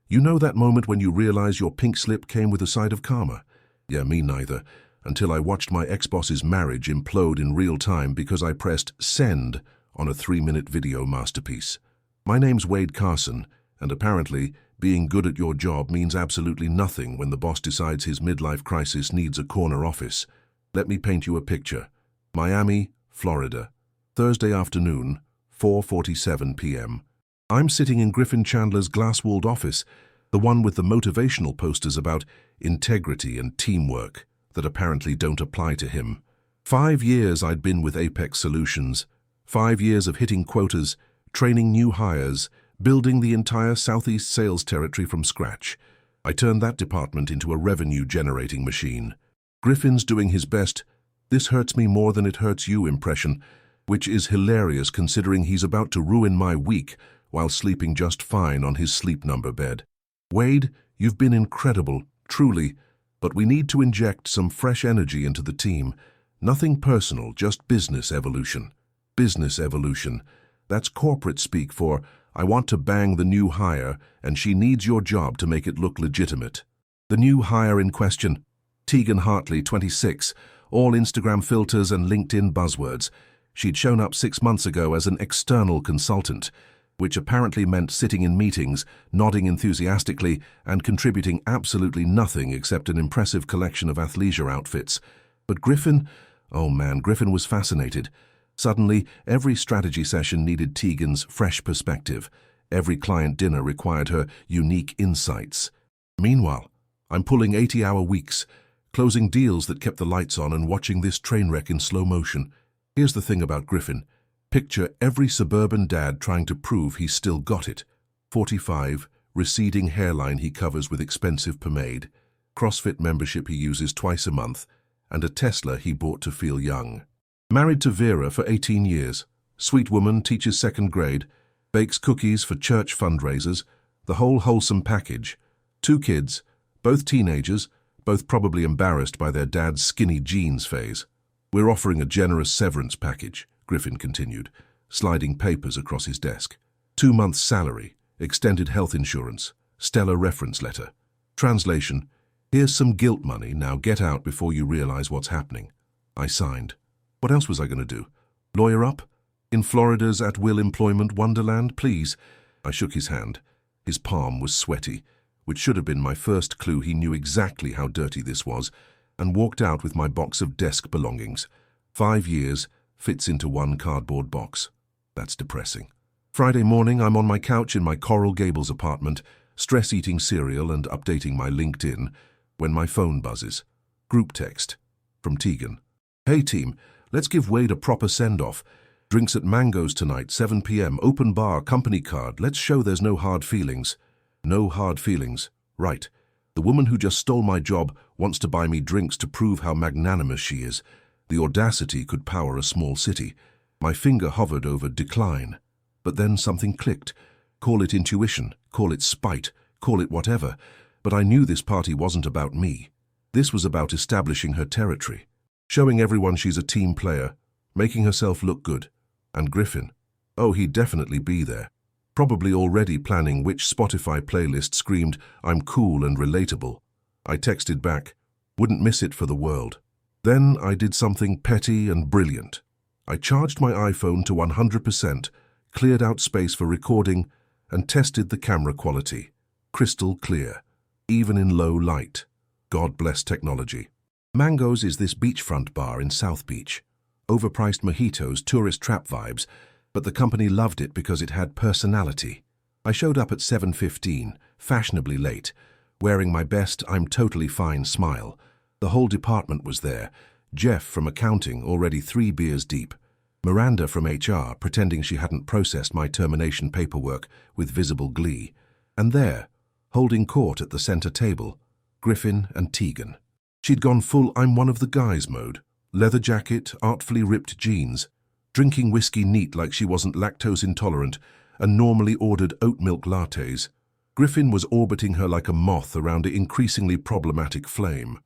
You know that moment when you realize your pink slip came with a side of karma? Yeah, me neither, until I watched my ex-boss's marriage implode in real time because I pressed send on a 3-minute video masterpiece. My name's Wade Carson, and apparently, being good at your job means absolutely nothing when the boss decides his midlife crisis needs a corner office. Let me paint you a picture. Miami, Florida. Thursday afternoon, 4:47 p.m. I'm sitting in Griffin Chandler's glass-walled office, the one with the motivational posters about integrity and teamwork that apparently don't apply to him. 5 years I'd been with Apex Solutions. 5 years of hitting quotas, training new hires, building the entire Southeast sales territory from scratch. I turned that department into a revenue-generating machine. Griffin's doing his best, "This hurts me more than it hurts you" impression, which is hilarious considering he's about to ruin my week while sleeping just fine on his sleep number bed. Wade, you've been incredible, truly, but we need to inject some fresh energy into the team. Nothing personal, just business evolution. Business evolution. That's corporate speak for, I want to bang the new hire and she needs your job to make it look legitimate. The new hire in question, Tegan Hartley, 26, all Instagram filters and LinkedIn buzzwords. She'd shown up 6 months ago as an external consultant, which apparently meant sitting in meetings, nodding enthusiastically, and contributing absolutely nothing except an impressive collection of athleisure outfits. But Griffin, oh man, Griffin was fascinated. Suddenly, every strategy session needed Tegan's fresh perspective. Every client dinner required her unique insights. Meanwhile, I'm pulling 80-hour weeks, closing deals that kept the lights on and watching this train wreck in slow motion. Here's the thing about Griffin. Picture every suburban dad trying to prove he's still got it. 45, receding hairline he covers with expensive pomade, CrossFit membership he uses twice a month, and a Tesla he bought to feel young. Married to Vera for 18 years. Sweet woman, teaches 2nd grade, bakes cookies for church fundraisers, the whole wholesome package. 2 kids, both teenagers, both probably embarrassed by their dad's skinny jeans phase. We're offering a generous severance package, Griffin continued, sliding papers across his desk. 2 months' salary, extended health insurance, stellar reference letter. Translation, here's some guilt money, now get out before you realize what's happening. I signed. What else was I going to do? Lawyer up? In Florida's at-will employment wonderland, please? I shook his hand. His palm was sweaty, which should have been my first clue he knew exactly how dirty this was, and walked out with my box of desk belongings. 5 years, fits into one cardboard box. That's depressing. Friday morning, I'm on my couch in my Coral Gables apartment, stress-eating cereal and updating my LinkedIn, when my phone buzzes. Group text. From Tegan. Hey team, let's give Wade a proper send-off. Drinks at Mango's tonight, 7 p.m, open bar, company card. Let's show there's no hard feelings. No hard feelings. Right. The woman who just stole my job wants to buy me drinks to prove how magnanimous she is. The audacity could power a small city. My finger hovered over decline. But then something clicked. Call it intuition, call it spite, call it whatever. But I knew this party wasn't about me. This was about establishing her territory, showing everyone she's a team player, making herself look good. And Griffin, oh, he'd definitely be there. Probably already planning which Spotify playlist screamed, "I'm cool and relatable." I texted back, "Wouldn't miss it for the world." Then I did something petty and brilliant. I charged my iPhone to 100%, cleared out space for recording, and tested the camera quality. Crystal clear, even in low light. God bless technology. Mango's is this beachfront bar in South Beach. Overpriced mojitos, tourist trap vibes, but the company loved it because it had personality. I showed up at 7:15, fashionably late, wearing my best "I'm totally fine" smile. The whole department was there. Jeff from accounting, already 3 beers deep. Miranda from HR, pretending she hadn't processed my termination paperwork with visible glee. And there, holding court at the center table, Griffin and Tegan. She'd gone full "I'm one of the guys" mode. Leather jacket, artfully ripped jeans, drinking whiskey neat like she wasn't lactose intolerant, and normally ordered oat milk lattes. Griffin was orbiting her like a moth around an increasingly problematic flame.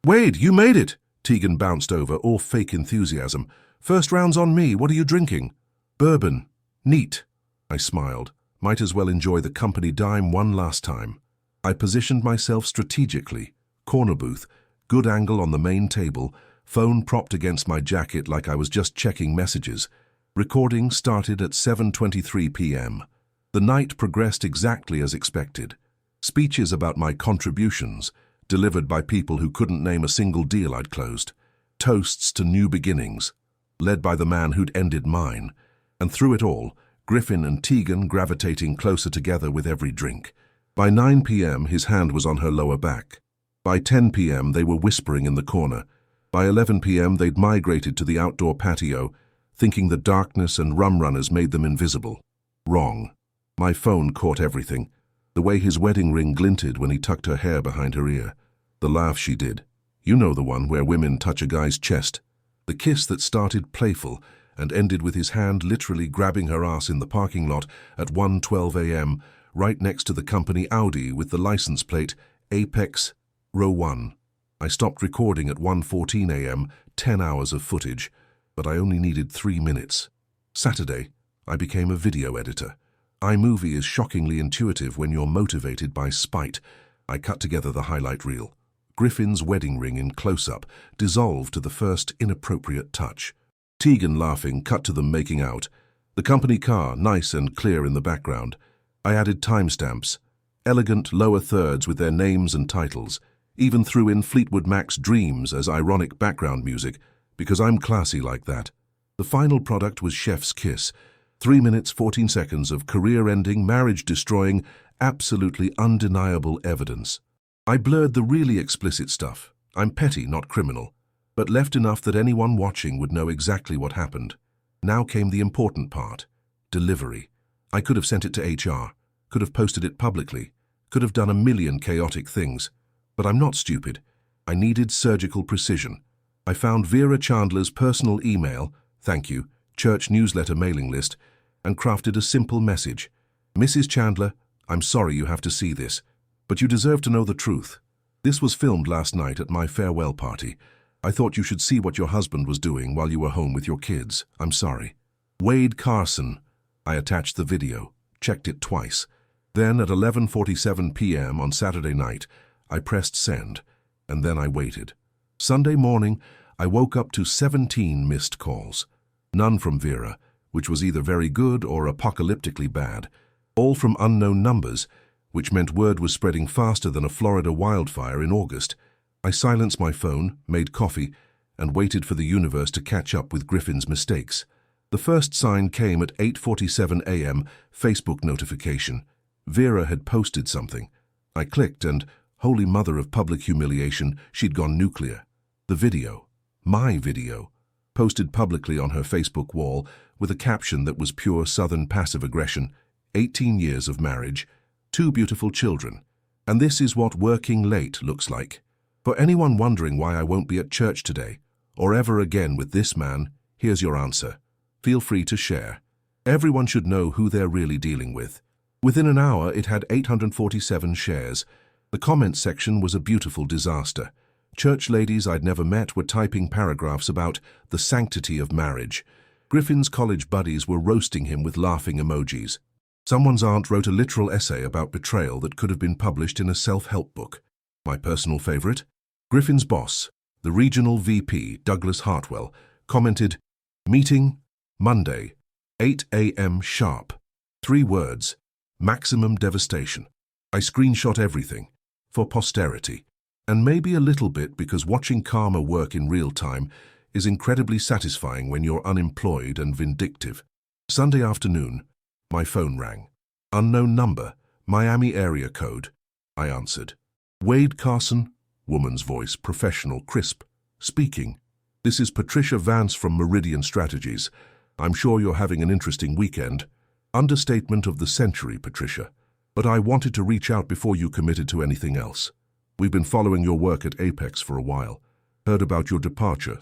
"Wade, you made it!" Tegan bounced over, all fake enthusiasm. "First round's on me, what are you drinking?" "Bourbon. Neat." I smiled. Might as well enjoy the company dime one last time. I positioned myself strategically, corner booth, good angle on the main table, phone propped against my jacket like I was just checking messages. Recording started at 7:23 p.m. The night progressed exactly as expected. Speeches about my contributions, delivered by people who couldn't name a single deal I'd closed. Toasts to new beginnings, led by the man who'd ended mine. And through it all, Griffin and Tegan gravitating closer together with every drink. By 9 p.m. his hand was on her lower back. By 10 p.m. they were whispering in the corner. By 11 p.m. they'd migrated to the outdoor patio, thinking the darkness and rum runners made them invisible. Wrong. My phone caught everything. The way his wedding ring glinted when he tucked her hair behind her ear. The laugh she did. You know the one where women touch a guy's chest. The kiss that started playful and ended with his hand literally grabbing her ass in the parking lot at 1:12 a.m., right next to the company Audi with the license plate Apex Row 1. I stopped recording at 1:14 a.m., 10 hours of footage, but I only needed 3 minutes. Saturday, I became a video editor. iMovie is shockingly intuitive when you're motivated by spite. I cut together the highlight reel. Griffin's wedding ring in close-up, dissolved to the first inappropriate touch. Tegan laughing, cut to them making out. The company car, nice and clear in the background. I added timestamps, elegant lower thirds with their names and titles, even threw in Fleetwood Mac's Dreams as ironic background music, because I'm classy like that. The final product was Chef's Kiss. 3 minutes, 14 seconds of career-ending, marriage-destroying, absolutely undeniable evidence. I blurred the really explicit stuff. I'm petty, not criminal, but left enough that anyone watching would know exactly what happened. Now came the important part. Delivery. I could have sent it to HR, could have posted it publicly, could have done a million chaotic things. But I'm not stupid. I needed surgical precision. I found Vera Chandler's personal email, thank you, church newsletter mailing list, and crafted a simple message. Mrs. Chandler, I'm sorry you have to see this, but you deserve to know the truth. This was filmed last night at my farewell party. I thought you should see what your husband was doing while you were home with your kids. I'm sorry. Wade Carson. I attached the video, checked it twice. Then at 11:47 p.m. on Saturday night, I pressed send, and then I waited. Sunday morning, I woke up to 17 missed calls. None from Vera, which was either very good or apocalyptically bad. All from unknown numbers, which meant word was spreading faster than a Florida wildfire in August. I silenced my phone, made coffee, and waited for the universe to catch up with Griffin's mistakes. The first sign came at 8:47 a.m., Facebook notification. Vera had posted something. I clicked and, holy mother of public humiliation, she'd gone nuclear. The video, my video, posted publicly on her Facebook wall with a caption that was pure Southern passive aggression, 18 years of marriage, 2 beautiful children, and this is what working late looks like. For anyone wondering why I won't be at church today, or ever again with this man, here's your answer. Feel free to share. Everyone should know who they're really dealing with. Within an hour, it had 847 shares. The comments section was a beautiful disaster. Church ladies I'd never met were typing paragraphs about the sanctity of marriage. Griffin's college buddies were roasting him with laughing emojis. Someone's aunt wrote a literal essay about betrayal that could have been published in a self-help book. My personal favorite? Griffin's boss, the regional VP, Douglas Hartwell, commented, "Meeting, Monday, 8 a.m. sharp. 3 words, maximum devastation." I screenshot everything, for posterity, and maybe a little bit because watching karma work in real time is incredibly satisfying when you're unemployed and vindictive. Sunday afternoon, my phone rang. Unknown number, Miami area code. I answered. Wade Carson, woman's voice, professional, crisp, speaking. "This is Patricia Vance from Meridian Strategies. I'm sure you're having an interesting weekend." Understatement of the century, Patricia. But I wanted to reach out before you committed to anything else. We've been following your work at Apex for a while. Heard about your departure,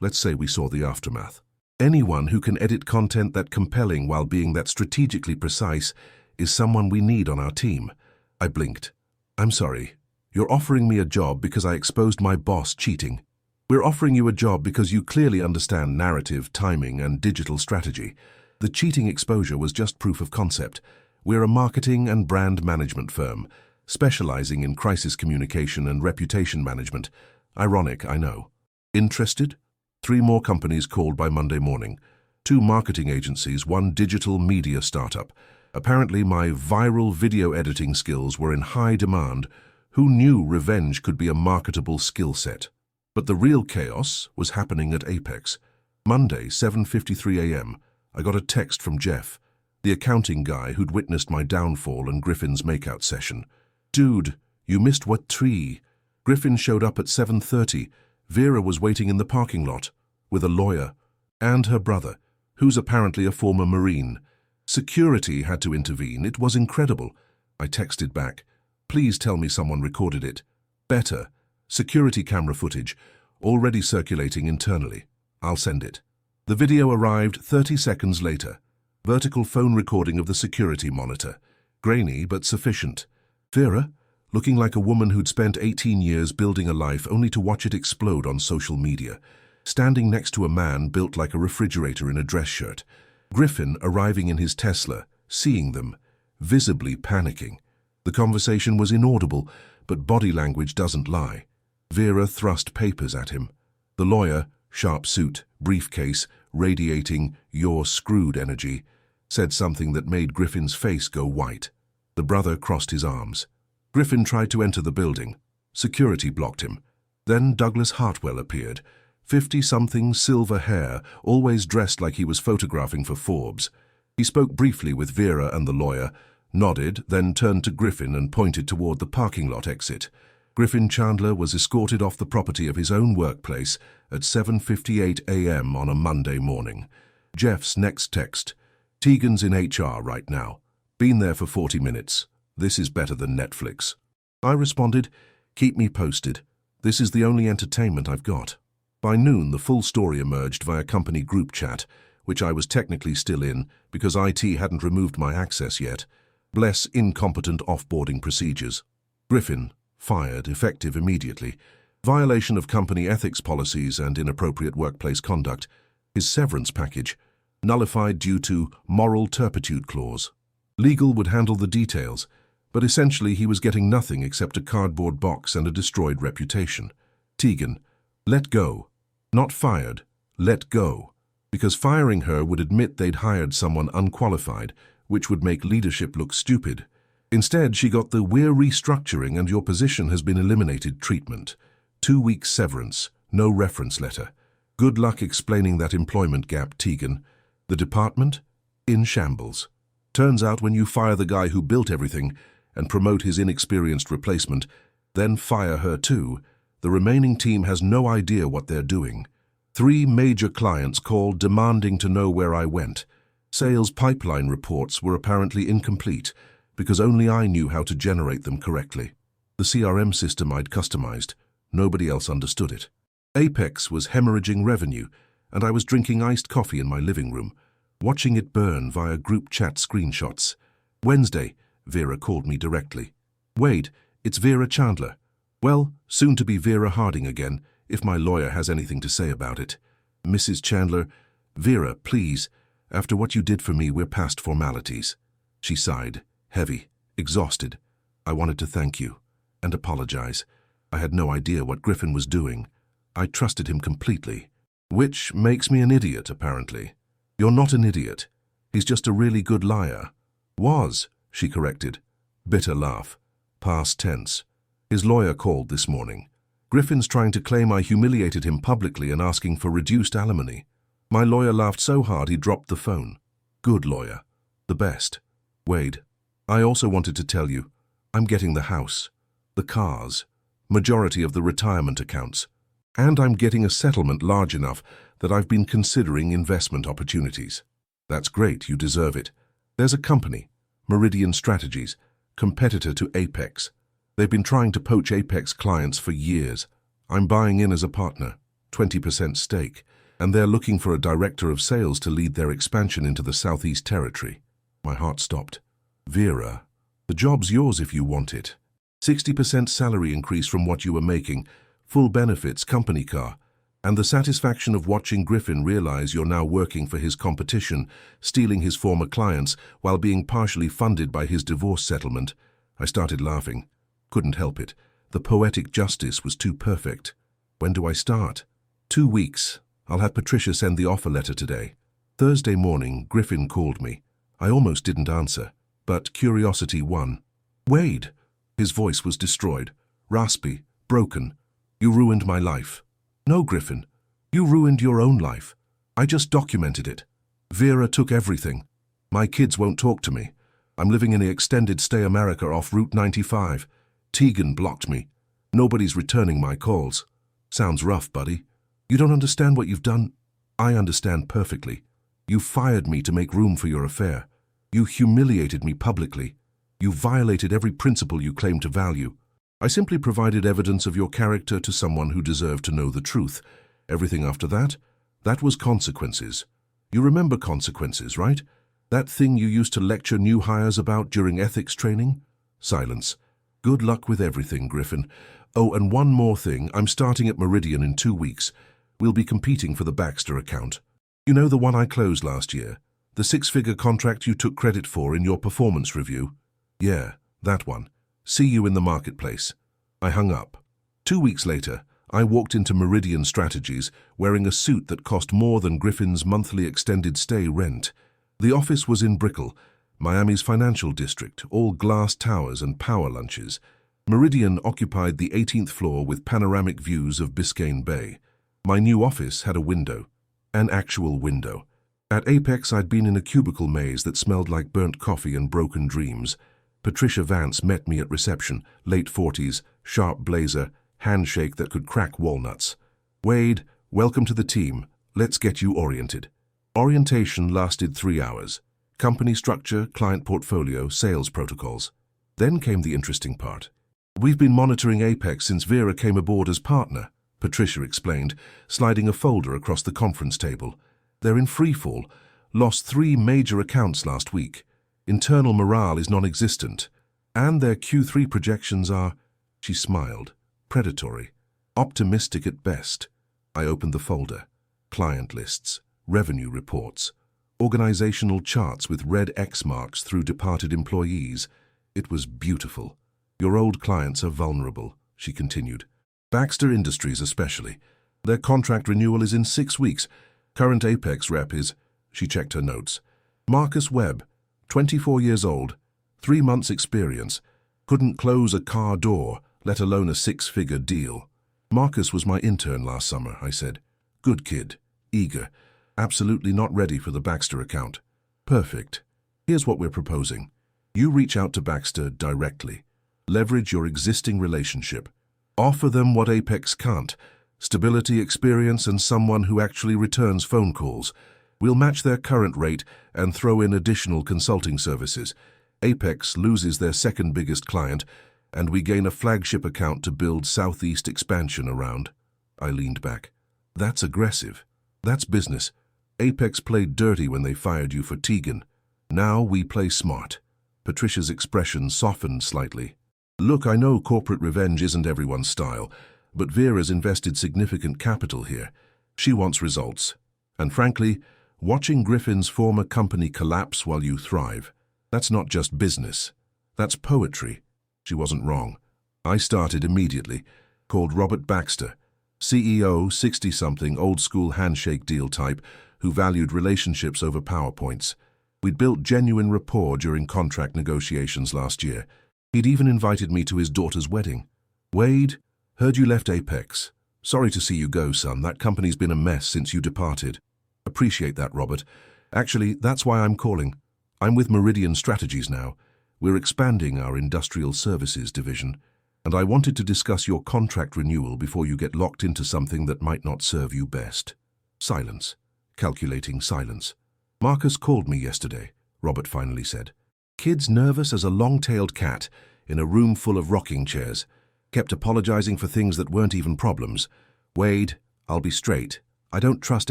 let's say we saw the aftermath. Anyone who can edit content that compelling while being that strategically precise is someone we need on our team. I blinked. I'm sorry. You're offering me a job because I exposed my boss cheating. We're offering you a job because you clearly understand narrative, timing, and digital strategy. The cheating exposure was just proof of concept. We're a marketing and brand management firm. specializing in crisis communication and reputation management. Ironic, I know. Interested? 3 more companies called by Monday morning. 2 marketing agencies, 1 digital media startup. Apparently my viral video editing skills were in high demand. Who knew revenge could be a marketable skill set? But the real chaos was happening at Apex. Monday, 7:53 a.m., I got a text from Jeff, the accounting guy who'd witnessed my downfall and Griffin's makeout session. Dude, you missed what tree? Griffin showed up at 7:30. Vera was waiting in the parking lot with a lawyer and her brother, who's apparently a former Marine. Security had to intervene. It was incredible. I texted back, please tell me someone recorded it. Better. Security camera footage, already circulating internally. I'll send it. The video arrived 30 seconds later. Vertical phone recording of the security monitor. Grainy, but sufficient. Vera, looking like a woman who'd spent 18 years building a life only to watch it explode on social media. Standing next to a man built like a refrigerator in a dress shirt. Griffin arriving in his Tesla, seeing them, visibly panicking. The conversation was inaudible, but body language doesn't lie. Vera thrust papers at him. The lawyer, sharp suit, briefcase, radiating "you're screwed" energy, said something that made Griffin's face go white. The brother crossed his arms. Griffin tried to enter the building. Security blocked him. Then Douglas Hartwell appeared. 50-something, silver hair, always dressed like he was photographing for Forbes. He spoke briefly with Vera and the lawyer, nodded, then turned to Griffin and pointed toward the parking lot exit. Griffin Chandler was escorted off the property of his own workplace at 7:58 a.m. on a Monday morning. Jeff's next text, Tegan's in HR right now. Been there for 40 minutes. This is better than Netflix. I responded, keep me posted. This is the only entertainment I've got. By noon, the full story emerged via company group chat, which I was technically still in because IT hadn't removed my access yet. Bless incompetent offboarding procedures. Griffin, fired, effective immediately. Violation of company ethics policies and inappropriate workplace conduct. His severance package, nullified due to moral turpitude clause. Legal would handle the details, but essentially he was getting nothing except a cardboard box and a destroyed reputation. Tegan, let go. Not fired, let go. Because firing her would admit they'd hired someone unqualified, which would make leadership look stupid. Instead, she got the "we're restructuring and your position has been eliminated" treatment. 2 weeks severance, no reference letter. Good luck explaining that employment gap, Tegan. The department? In shambles. Turns out when you fire the guy who built everything and promote his inexperienced replacement, then fire her too, the remaining team has no idea what they're doing. 3 major clients called demanding to know where I went. Sales pipeline reports were apparently incomplete because only I knew how to generate them correctly. The CRM system I'd customized, nobody else understood it. Apex was hemorrhaging revenue, and I was drinking iced coffee in my living room, watching it burn via group chat screenshots. Wednesday, Vera called me directly. Wade, it's Vera Chandler. Well, soon to be Vera Harding again, if my lawyer has anything to say about it. Mrs. Chandler, Vera, please, after what you did for me, we're past formalities. She sighed, heavy, exhausted. I wanted to thank you and apologize. I had no idea what Griffin was doing. I trusted him completely. Which makes me an idiot, apparently. You're not an idiot. He's just a really good liar. Was, she corrected. Bitter laugh. Past tense. His lawyer called this morning. Griffin's trying to claim I humiliated him publicly and asking for reduced alimony. My lawyer laughed so hard he dropped the phone. Good lawyer. The best. Wade, I also wanted to tell you, I'm getting the house, the cars, majority of the retirement accounts, and I'm getting a settlement large enough that I've been considering investment opportunities. That's great, you deserve it. There's a company, Meridian Strategies, competitor to Apex. They've been trying to poach Apex clients for years. I'm buying in as a partner, 20% stake, and they're looking for a director of sales to lead their expansion into the Southeast Territory. My heart stopped. Vera, the job's yours if you want it. 60% salary increase from what you were making, full benefits, company car, and the satisfaction of watching Griffin realize you're now working for his competition, stealing his former clients while being partially funded by his divorce settlement. I started laughing. Couldn't help it. The poetic justice was too perfect. When do I start? 2 weeks. I'll have Patricia send the offer letter today. Thursday morning, Griffin called me. I almost didn't answer, but curiosity won. Wade! His voice was destroyed, raspy, broken. You ruined my life. No, Griffin. You ruined your own life. I just documented it. Vera took everything. My kids won't talk to me. I'm living in the extended stay America off Route 95. Tegan blocked me. Nobody's returning my calls. Sounds rough, buddy. You don't understand what you've done? I understand perfectly. You fired me to make room for your affair. You humiliated me publicly. You violated every principle you claim to value. I simply provided evidence of your character to someone who deserved to know the truth. Everything after that, that was consequences. You remember consequences, right? That thing you used to lecture new hires about during ethics training? Silence. Good luck with everything, Griffin. Oh, and one more thing. I'm starting at Meridian in 2 weeks. We'll be competing for the Baxter account. You know the one I closed last year? The 6-figure contract you took credit for in your performance review? Yeah, that one. See you in the marketplace. I hung up. 2 weeks later, I walked into Meridian Strategies wearing a suit that cost more than Griffin's monthly extended stay rent. The office was in Brickell, Miami's financial district, all glass towers and power lunches. Meridian occupied the 18th floor with panoramic views of Biscayne Bay. My new office had a window, an actual window. At Apex, I'd been in a cubicle maze that smelled like burnt coffee and broken dreams. Patricia Vance met me at reception, late 40s, sharp blazer, handshake that could crack walnuts. Wade, welcome to the team. Let's get you oriented. Orientation lasted 3 hours. Company structure, client portfolio, sales protocols. Then came the interesting part. We've been monitoring Apex since Vera came aboard as partner, Patricia explained, sliding a folder across the conference table. They're in freefall. Lost 3 major accounts last week. Internal morale is non-existent. And their Q3 projections are, she smiled, predatory, optimistic at best. I opened the folder. Client lists, revenue reports, organizational charts with red X marks through departed employees. It was beautiful. Your old clients are vulnerable, she continued. Baxter Industries especially. Their contract renewal is in 6 weeks. Current Apex rep is, she checked her notes, Marcus Webb, 24 years old, 3 months experience, couldn't close a car door, let alone a 6-figure deal. Marcus was my intern last summer, I said. Good kid, eager, absolutely not ready for the Baxter account. Perfect. Here's what we're proposing. You reach out to Baxter directly. Leverage your existing relationship. Offer them what Apex can't, stability, experience, and someone who actually returns phone calls. We'll match their current rate and throw in additional consulting services. Apex loses their second biggest client, and we gain a flagship account to build Southeast expansion around. I leaned back. That's aggressive. That's business. Apex played dirty when they fired you for Tegan. Now we play smart. Patricia's expression softened slightly. Look, I know corporate revenge isn't everyone's style, but Vera's invested significant capital here. She wants results. And frankly, watching Griffin's former company collapse while you thrive, that's not just business. That's poetry. She wasn't wrong. I started immediately, called Robert Baxter, CEO, 60-something, old-school handshake deal type, who valued relationships over PowerPoints. We'd built genuine rapport during contract negotiations last year. He'd even invited me to his daughter's wedding. Wade, heard you left Apex. Sorry to see you go, son. That company's been a mess since you departed. Appreciate that, Robert. Actually, that's why I'm calling. I'm with Meridian Strategies now. We're expanding our industrial services division, and I wanted to discuss your contract renewal before you get locked into something that might not serve you best. Silence. Calculating silence. Marcus called me yesterday, Robert finally said. Kid's nervous as a long-tailed cat in a room full of rocking chairs. Kept apologizing for things that weren't even problems. Wade, I'll be straight. I don't trust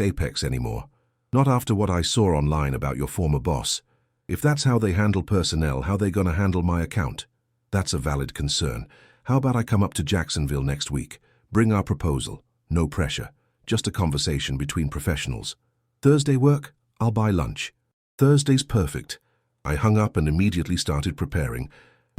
Apex anymore. Not after what I saw online about your former boss. If that's how they handle personnel, how they gonna handle my account? That's a valid concern. How about I come up to Jacksonville next week? Bring our proposal. No pressure. Just a conversation between professionals. Thursday work? I'll buy lunch. Thursday's perfect. I hung up and immediately started preparing.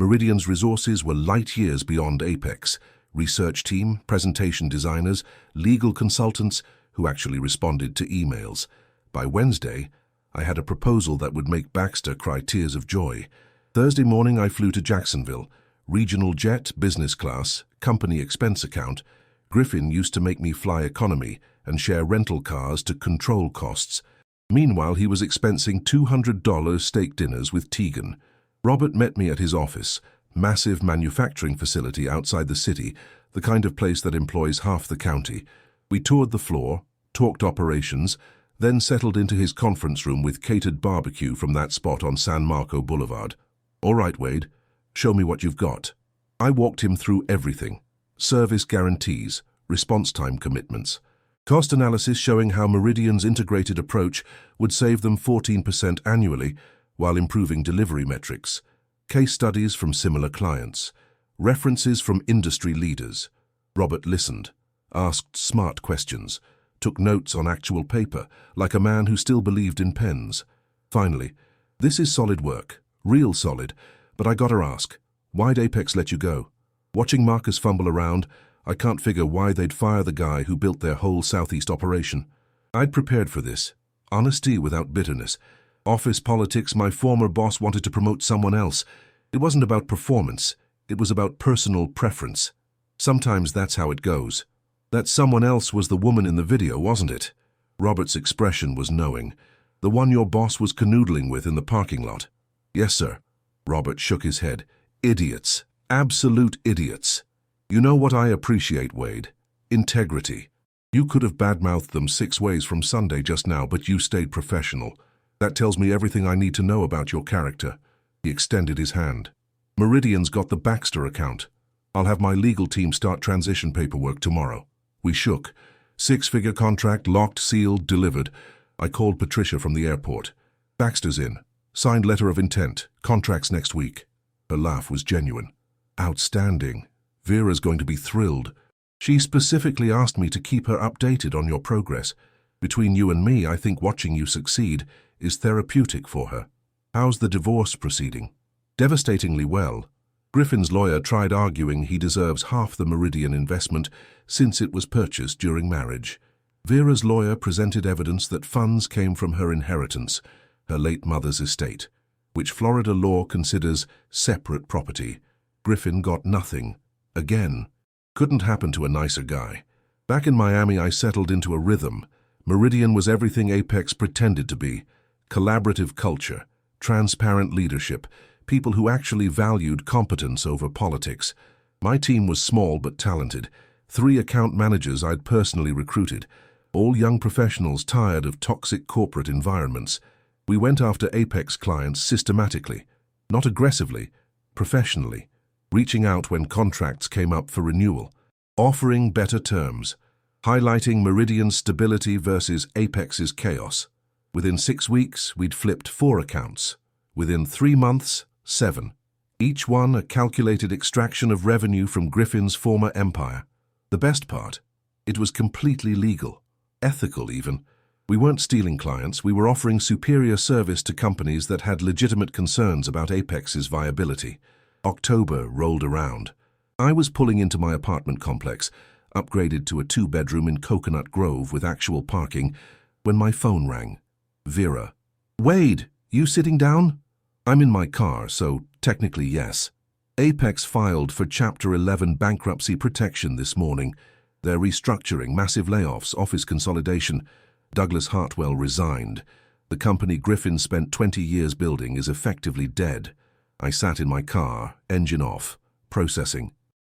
Meridian's resources were light years beyond Apex. Research team, presentation designers, legal consultants who actually responded to emails. By Wednesday, I had a proposal that would make Baxter cry tears of joy. Thursday morning, I flew to Jacksonville. Regional jet, business class, company expense account. Griffin used to make me fly economy and share rental cars to control costs. Meanwhile, he was expensing $200 steak dinners with Tegan. Robert met me at his office, massive manufacturing facility outside the city, the kind of place that employs half the county. We toured the floor, talked operations, then settled into his conference room with catered barbecue from that spot on San Marco Boulevard. All right, Wade, show me what you've got. I walked him through everything. Service guarantees, response time commitments. Cost analysis showing how Meridian's integrated approach would save them 14% annually while improving delivery metrics. Case studies from similar clients. References from industry leaders. Robert listened, asked smart questions, took notes on actual paper, like a man who still believed in pens. Finally, this is solid work, real solid, but I gotta ask, why'd Apex let you go? Watching Marcus fumble around, I can't figure why they'd fire the guy who built their whole Southeast operation. I'd prepared for this. Honesty without bitterness. Office politics, my former boss wanted to promote someone else. It wasn't about performance, it was about personal preference. Sometimes that's how it goes. That someone else was the woman in the video, wasn't it? Robert's expression was knowing. The one your boss was canoodling with in the parking lot. Yes, sir. Robert shook his head. Idiots. Absolute idiots. You know what I appreciate, Wade? Integrity. You could have badmouthed them 6 ways from Sunday just now, but you stayed professional. That tells me everything I need to know about your character. He extended his hand. Meridian's got the Baxter account. I'll have my legal team start transition paperwork tomorrow. We shook. 6-figure contract, locked, sealed, delivered. I called Patricia from the airport. Baxter's in. Signed letter of intent. Contracts next week. Her laugh was genuine. Outstanding. Vera's going to be thrilled. She specifically asked me to keep her updated on your progress. Between you and me, I think watching you succeed is therapeutic for her. How's the divorce proceeding? Devastatingly well. Griffin's lawyer tried arguing he deserves half the Meridian investment since it was purchased during marriage. Vera's lawyer presented evidence that funds came from her inheritance, her late mother's estate, which Florida law considers separate property. Griffin got nothing. Again. Couldn't happen to a nicer guy. Back in Miami, I settled into a rhythm. Meridian was everything Apex pretended to be. Collaborative culture, transparent leadership, people who actually valued competence over politics. My team was small but talented. 3 account managers I'd personally recruited, all young professionals tired of toxic corporate environments. We went after Apex clients systematically, not aggressively, professionally, reaching out when contracts came up for renewal, offering better terms, highlighting Meridian's stability versus Apex's chaos. Within 6 weeks, we'd flipped 4 accounts. Within 3 months, 7. Each one a calculated extraction of revenue from Griffin's former empire. The best part, it was completely legal, ethical even. We weren't stealing clients, we were offering superior service to companies that had legitimate concerns about Apex's viability. October rolled around. I was pulling into my apartment complex, upgraded to a 2-bedroom in Coconut Grove with actual parking, when my phone rang. Vera. Wade, you sitting down? I'm in my car, so technically yes. Apex filed for Chapter 11 bankruptcy protection this morning. They're restructuring, massive layoffs, office consolidation. Douglas Hartwell resigned. The company Griffin spent 20 years building is effectively dead. I sat in my car, engine off, processing.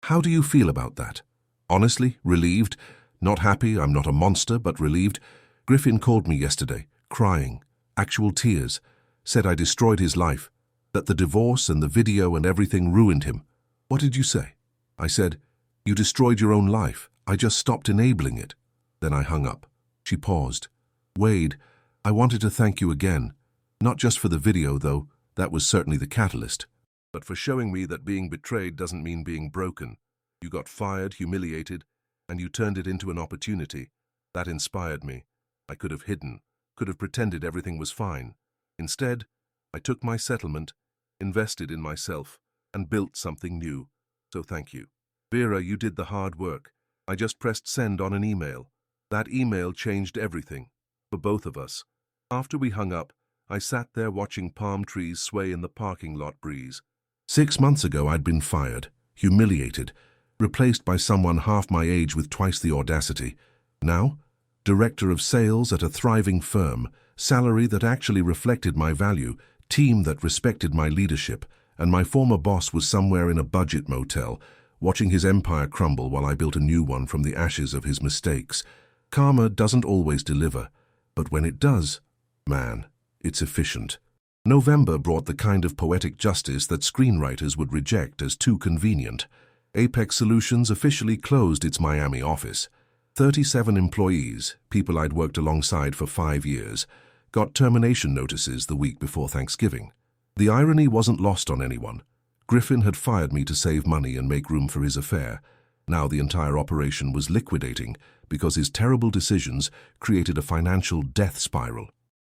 How do you feel about that? Honestly, relieved. Not happy, I'm not a monster, but relieved. Griffin called me yesterday, crying, actual tears, said I destroyed his life, that the divorce and the video and everything ruined him. What did you say? I said, you destroyed your own life. I just stopped enabling it. Then I hung up. She paused. Wade, I wanted to thank you again. Not just for the video, though. That was certainly the catalyst. But for showing me that being betrayed doesn't mean being broken. You got fired, humiliated, and you turned it into an opportunity. That inspired me. I could have hidden, could have pretended everything was fine. Instead, I took my settlement, invested in myself, and built something new. So thank you. Vera, you did the hard work. I just pressed send on an email. That email changed everything. For both of us. After we hung up, I sat there watching palm trees sway in the parking lot breeze. 6 months ago I'd been fired, humiliated, replaced by someone half my age with twice the audacity. Now, director of sales at a thriving firm, salary that actually reflected my value, team that respected my leadership, and my former boss was somewhere in a budget motel, watching his empire crumble while I built a new one from the ashes of his mistakes. Karma doesn't always deliver, but when it does, man, it's efficient. November brought the kind of poetic justice that screenwriters would reject as too convenient. Apex Solutions officially closed its Miami office. 37 employees, people I'd worked alongside for 5 years, got termination notices the week before Thanksgiving. The irony wasn't lost on anyone. Griffin had fired me to save money and make room for his affair. Now the entire operation was liquidating because his terrible decisions created a financial death spiral.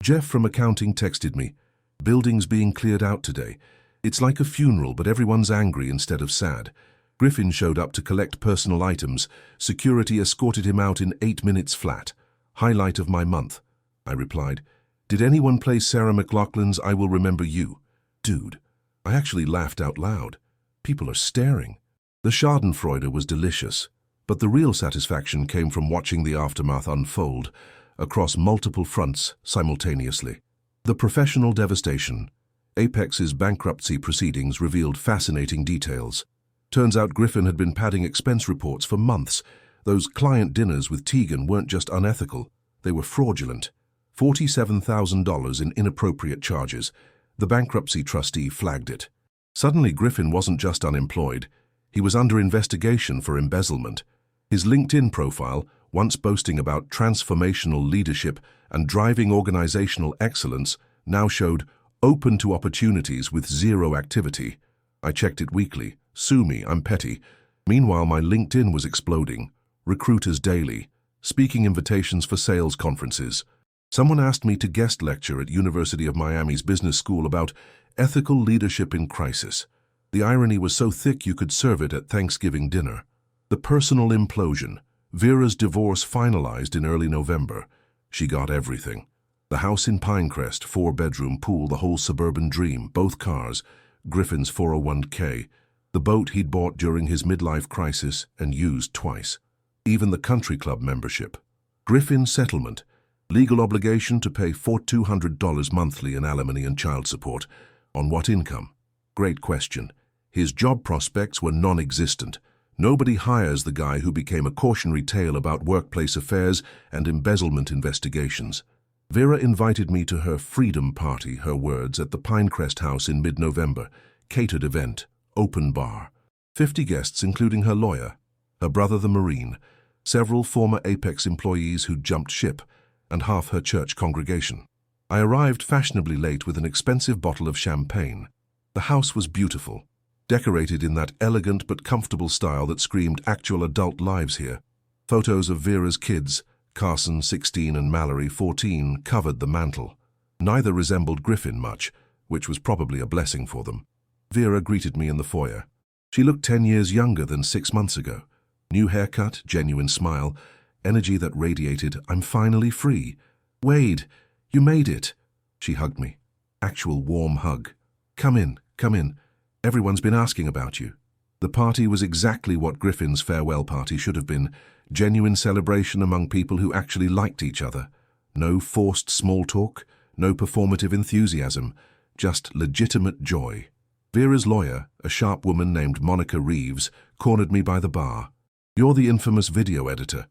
Jeff from accounting texted me, "Building's being cleared out today. It's like a funeral, but everyone's angry instead of sad." Griffin showed up to collect personal items. Security escorted him out in 8 minutes flat. Highlight of my month. I replied, "Did anyone play Sarah McLachlan's I Will Remember You?" Dude, I actually laughed out loud. People are staring. The schadenfreude was delicious, but the real satisfaction came from watching the aftermath unfold across multiple fronts simultaneously. The professional devastation. Apex's bankruptcy proceedings revealed fascinating details. Turns out Griffin had been padding expense reports for months. Those client dinners with Tegan weren't just unethical, they were fraudulent. $47,000 in inappropriate charges. The bankruptcy trustee flagged it. Suddenly Griffin wasn't just unemployed, he was under investigation for embezzlement. His LinkedIn profile, once boasting about transformational leadership and driving organizational excellence, now showed open to opportunities with zero activity. I checked it weekly. Sue me, I'm petty. Meanwhile, my LinkedIn was exploding. Recruiters daily. Speaking invitations for sales conferences. Someone asked me to guest lecture at University of Miami's Business School about ethical leadership in crisis. The irony was so thick you could serve it at Thanksgiving dinner. The personal implosion. Vera's divorce finalized in early November. She got everything. The house in Pinecrest, 4-bedroom pool, the whole suburban dream, both cars, Griffin's 401k, the boat he'd bought during his midlife crisis and used twice. Even the country club membership. Griffin's settlement. Legal obligation to pay $200 monthly in alimony and child support. On what income? Great question. His job prospects were non-existent. Nobody hires the guy who became a cautionary tale about workplace affairs and embezzlement investigations. Vera invited me to her freedom party, her words, at the Pinecrest house in mid-November. Catered event, open bar. 50 guests, including her lawyer, her brother the Marine, several former Apex employees who'd jumped ship, and half her church congregation. I arrived fashionably late with an expensive bottle of champagne. The house was beautiful, decorated in that elegant but comfortable style that screamed actual adult lives here. Photos of Vera's kids, Carson, 16, and Mallory, 14, covered the mantel. Neither resembled Griffin much, which was probably a blessing for them. Vera greeted me in the foyer. She looked 10 years younger than 6 months ago. New haircut, genuine smile, energy that radiated, "I'm finally free. Wade, you made it." She hugged me. Actual warm hug. Come in, come in. Everyone's been asking about you." The party was exactly what Griffin's farewell party should have been. Genuine celebration among people who actually liked each other. No forced small talk, no performative enthusiasm, just legitimate joy. Vera's lawyer, a sharp woman named Monica Reeves, cornered me by the bar. "You're the infamous video editor.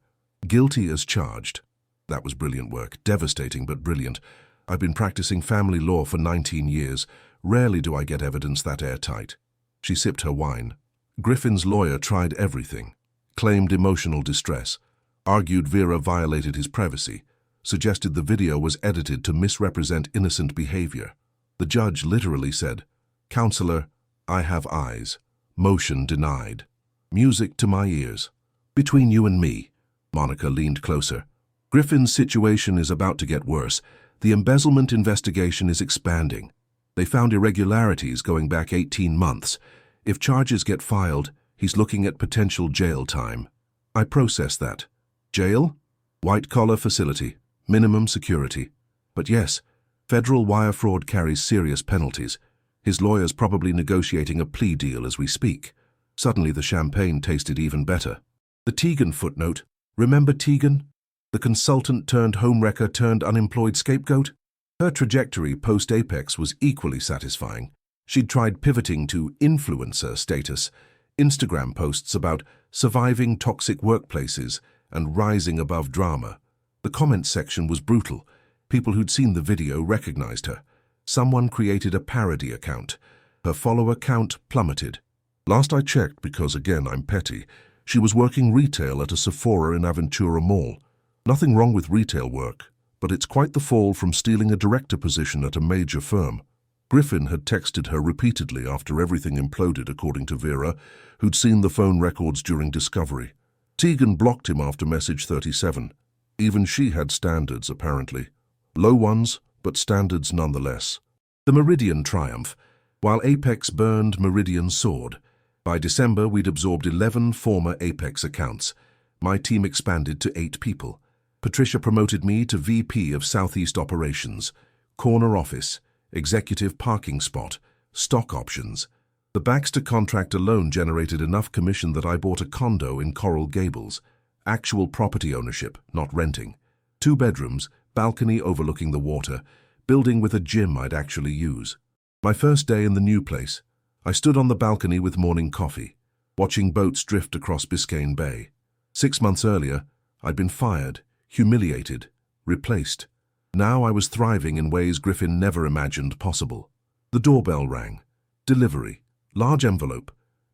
Guilty as charged." That was brilliant work, devastating but brilliant. I've been practicing family law for 19 years. Rarely do I get evidence that airtight. She sipped her wine. Griffin's lawyer tried everything. Claimed emotional distress. Argued Vera violated his privacy. Suggested the video was edited to misrepresent innocent behavior. The judge literally said, "Counselor, I have eyes." Motion denied. Music to my ears. "Between you and me," Monica leaned closer, "Griffin's situation is about to get worse. The embezzlement investigation is expanding. They found irregularities going back 18 months. If charges get filed, he's looking at potential jail time. I process that. Jail? White-collar facility. Minimum security. But yes, federal wire fraud carries serious penalties. His lawyer's probably negotiating a plea deal as we speak. Suddenly the champagne tasted even better. The Tegan footnote. Remember Tegan? The consultant turned homewrecker turned unemployed scapegoat? Her trajectory post-Apex was equally satisfying. She'd tried pivoting to influencer status, Instagram posts about surviving toxic workplaces and rising above drama. The comments section was brutal. People who'd seen the video recognized her. Someone created a parody account. Her follower count plummeted. Last I checked, because again I'm petty, she was working retail at a Sephora in Aventura Mall. Nothing wrong with retail work, but it's quite the fall from stealing a director position at a major firm. Griffin had texted her repeatedly after everything imploded, according to Vera, who'd seen the phone records during discovery. Tegan blocked him after message 37. Even she had standards, apparently. Low ones, but standards nonetheless. The Meridian triumph. While Apex burned, Meridian soared. By December, we'd absorbed 11 former Apex accounts. My team expanded to 8 people. Patricia promoted me to VP of Southeast Operations, corner office, executive parking spot, stock options. The Baxter contract alone generated enough commission that I bought a condo in Coral Gables. Actual property ownership, not renting. 2 bedrooms, balcony overlooking the water, building with a gym I'd actually use. My first day in the new place, I stood on the balcony with morning coffee, watching boats drift across Biscayne Bay. 6 months earlier, I'd been fired, humiliated, replaced. Now I was thriving in ways Griffin never imagined possible. The doorbell rang. Delivery. Large envelope.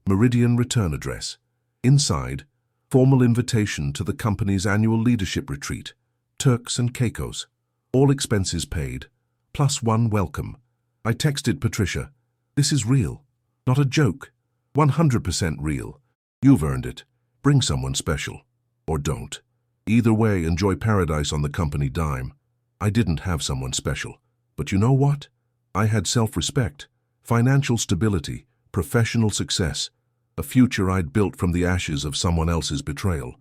Meridian return address. Inside, formal invitation to the company's annual leadership retreat. Turks and Caicos. All expenses paid. +1 welcome. I texted Patricia. This is real. Not a joke. 100% real. You've earned it. Bring someone special. Or don't. Either way, enjoy paradise on the company dime. I didn't have someone special. But you know what? I had self-respect, financial stability, professional success, a future I'd built from the ashes of someone else's betrayal.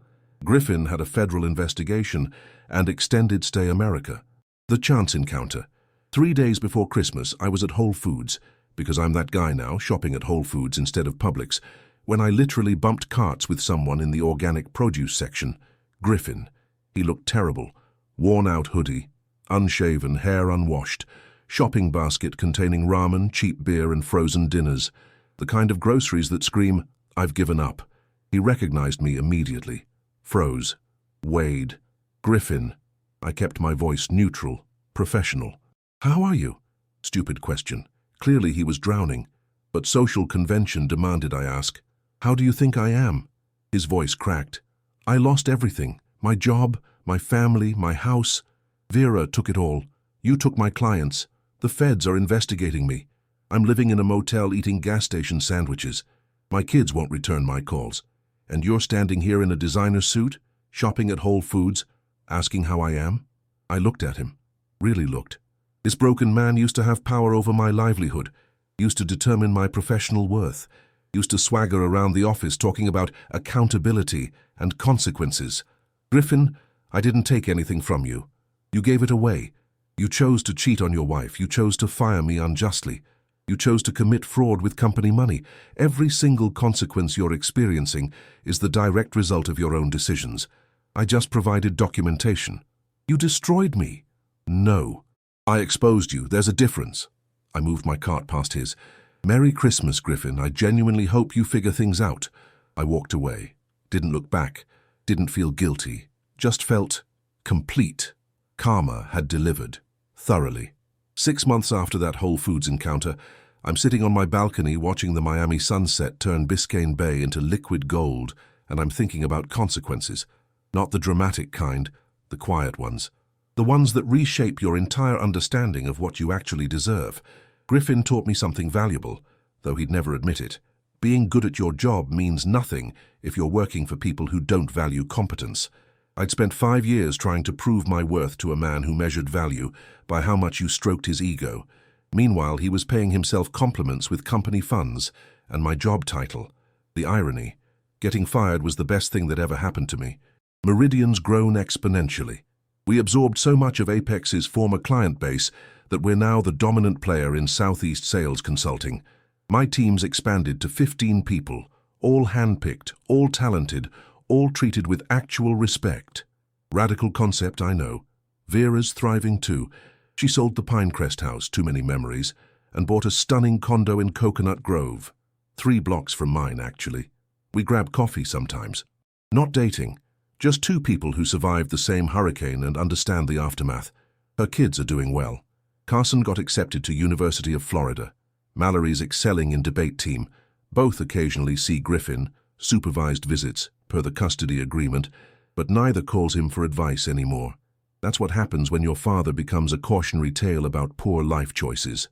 Griffin had a federal investigation and extended stay America. The chance encounter. 3 days before Christmas, I was at Whole Foods, because I'm that guy now, shopping at Whole Foods instead of Publix, when I literally bumped carts with someone in the organic produce section. Griffin. He looked terrible. Worn-out hoodie, unshaven, hair unwashed, shopping basket containing ramen, cheap beer and frozen dinners. The kind of groceries that scream, I've given up. He recognized me immediately. Froze. Wade. Griffin. I kept my voice neutral, professional. How are you? Stupid question. Clearly he was drowning, but social convention demanded I ask, how do you think I am? His voice cracked. I lost everything. My job, my family, my house. Vera took it all. You took my clients. The feds are investigating me. I'm living in a motel eating gas station sandwiches. My kids won't return my calls. And you're standing here in a designer suit, shopping at Whole Foods, asking how I am? I looked at him. Really looked. This broken man used to have power over my livelihood, used to determine my professional worth, used to swagger around the office talking about accountability and consequences. Griffin, I didn't take anything from you. You gave it away. You chose to cheat on your wife. You chose to fire me unjustly. You chose to commit fraud with company money. Every single consequence you're experiencing is the direct result of your own decisions. I just provided documentation. You destroyed me. No. I exposed you. There's a difference. I moved my cart past his. Merry Christmas, Griffin. I genuinely hope you figure things out. I walked away. Didn't look back. Didn't feel guilty. Just felt complete. Karma had delivered. Thoroughly. 6 months after that Whole Foods encounter, I'm sitting on my balcony watching the Miami sunset turn Biscayne Bay into liquid gold, and I'm thinking about consequences. Not the dramatic kind, the quiet ones. The ones that reshape your entire understanding of what you actually deserve. Griffin taught me something valuable, though he'd never admit it. Being good at your job means nothing if you're working for people who don't value competence. I'd spent 5 years trying to prove my worth to a man who measured value by how much you stroked his ego. Meanwhile, he was paying himself compliments with company funds and my job title. The irony, getting fired was the best thing that ever happened to me. Meridian's grown exponentially. We absorbed so much of Apex's former client base that we're now the dominant player in Southeast sales consulting. My team's expanded to 15 people, all handpicked, all talented, all treated with actual respect. Radical concept, I know. Vera's thriving too. She sold the Pinecrest house, too many memories, and bought a stunning condo in Coconut Grove. 3 blocks from mine, actually. We grab coffee sometimes. Not dating. Just 2 people who survived the same hurricane and understand the aftermath. Her kids are doing well. Carson got accepted to University of Florida. Mallory's excelling in debate team. Both occasionally see Griffin, supervised visits, per the custody agreement, but neither calls him for advice anymore. That's what happens when your father becomes a cautionary tale about poor life choices.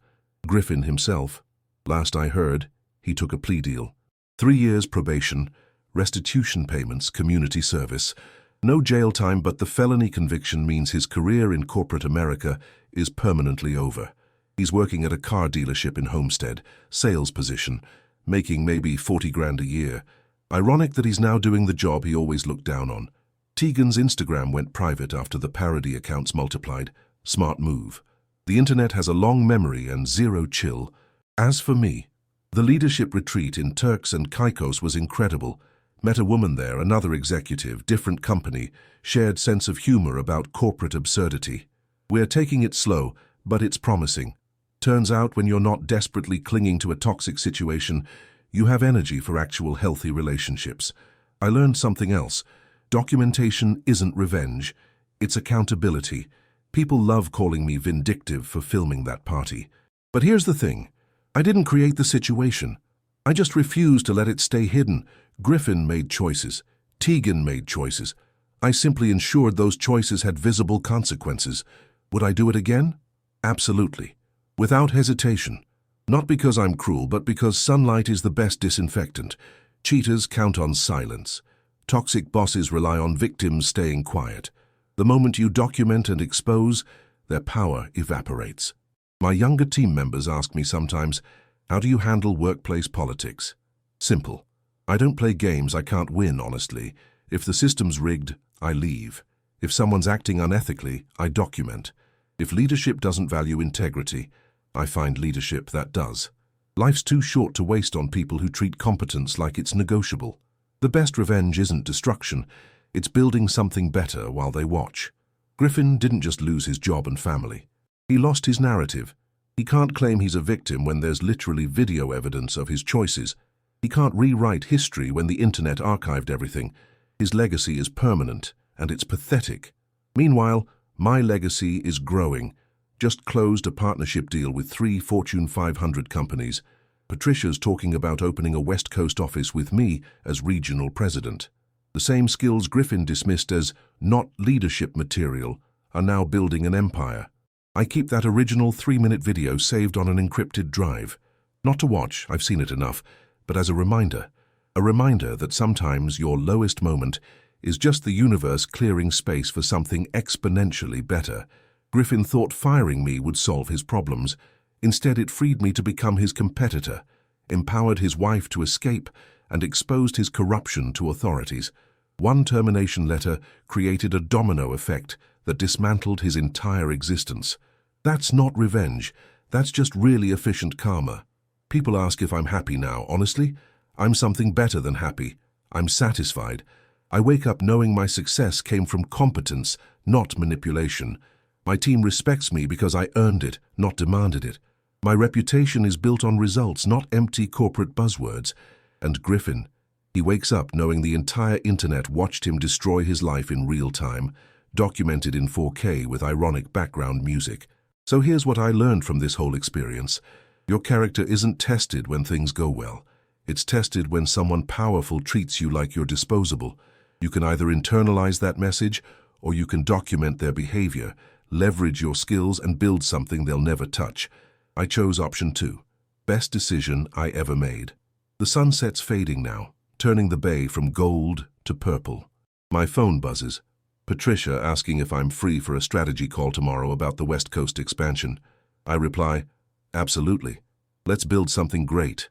Griffin himself, last I heard, he took a plea deal. 3 years probation, restitution payments, community service. No jail time, but the felony conviction means his career in corporate America is permanently over. He's working at a car dealership in Homestead, sales position, making maybe 40 grand a year. Ironic that he's now doing the job he always looked down on. Tegan's Instagram went private after the parody accounts multiplied. Smart move. The internet has a long memory and zero chill. As for me, the leadership retreat in Turks and Caicos was incredible. Met a woman there, another executive, different company, shared sense of humor about corporate absurdity. We're taking it slow, but it's promising. Turns out when you're not desperately clinging to a toxic situation, you have energy for actual healthy relationships. I learned something else. Documentation isn't revenge, it's accountability. People love calling me vindictive for filming that party. But here's the thing. I didn't create the situation. I just refused to let it stay hidden. Griffin made choices. Tegan made choices. I simply ensured those choices had visible consequences. Would I do it again? Absolutely. Without hesitation. Not because I'm cruel, but because sunlight is the best disinfectant. Cheaters count on silence. Toxic bosses rely on victims staying quiet. The moment you document and expose, their power evaporates. My younger team members ask me sometimes, how do you handle workplace politics? Simple. I don't play games I can't win, honestly. If the system's rigged, I leave. If someone's acting unethically, I document. If leadership doesn't value integrity, I find leadership that does. Life's too short to waste on people who treat competence like it's negotiable. The best revenge isn't destruction, it's building something better while they watch. Griffin didn't just lose his job and family. He lost his narrative. He can't claim he's a victim when there's literally video evidence of his choices. He can't rewrite history when the internet archived everything. His legacy is permanent, and it's pathetic. Meanwhile, my legacy is growing. Just closed a partnership deal with 3 Fortune 500 companies. Patricia's talking about opening a West Coast office with me as regional president. The same skills Griffin dismissed as not leadership material are now building an empire. I keep that original 3-minute video saved on an encrypted drive. Not to watch, I've seen it enough, but as a reminder that sometimes your lowest moment is just the universe clearing space for something exponentially better. Griffin thought firing me would solve his problems. Instead, it freed me to become his competitor, empowered his wife to escape, and exposed his corruption to authorities. One termination letter created a domino effect that dismantled his entire existence. That's not revenge. That's just really efficient karma. People ask if I'm happy now. Honestly, I'm something better than happy. I'm satisfied. I wake up knowing my success came from competence, not manipulation. My team respects me because I earned it, not demanded it. My reputation is built on results, not empty corporate buzzwords. And Griffin, he wakes up knowing the entire internet watched him destroy his life in real time, documented in 4K with ironic background music. So here's what I learned from this whole experience. Your character isn't tested when things go well. It's tested when someone powerful treats you like you're disposable. You can either internalize that message, or you can document their behavior, leverage your skills, and build something they'll never touch. I chose option 2. Best decision I ever made. The sunset's fading now, turning the bay from gold to purple. My phone buzzes. Patricia asking if I'm free for a strategy call tomorrow about the West Coast expansion. I reply, absolutely. Let's build something great.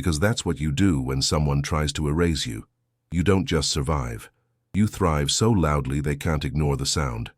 because that's what you do when someone tries to erase you. You don't just survive. You thrive so loudly they can't ignore the sound.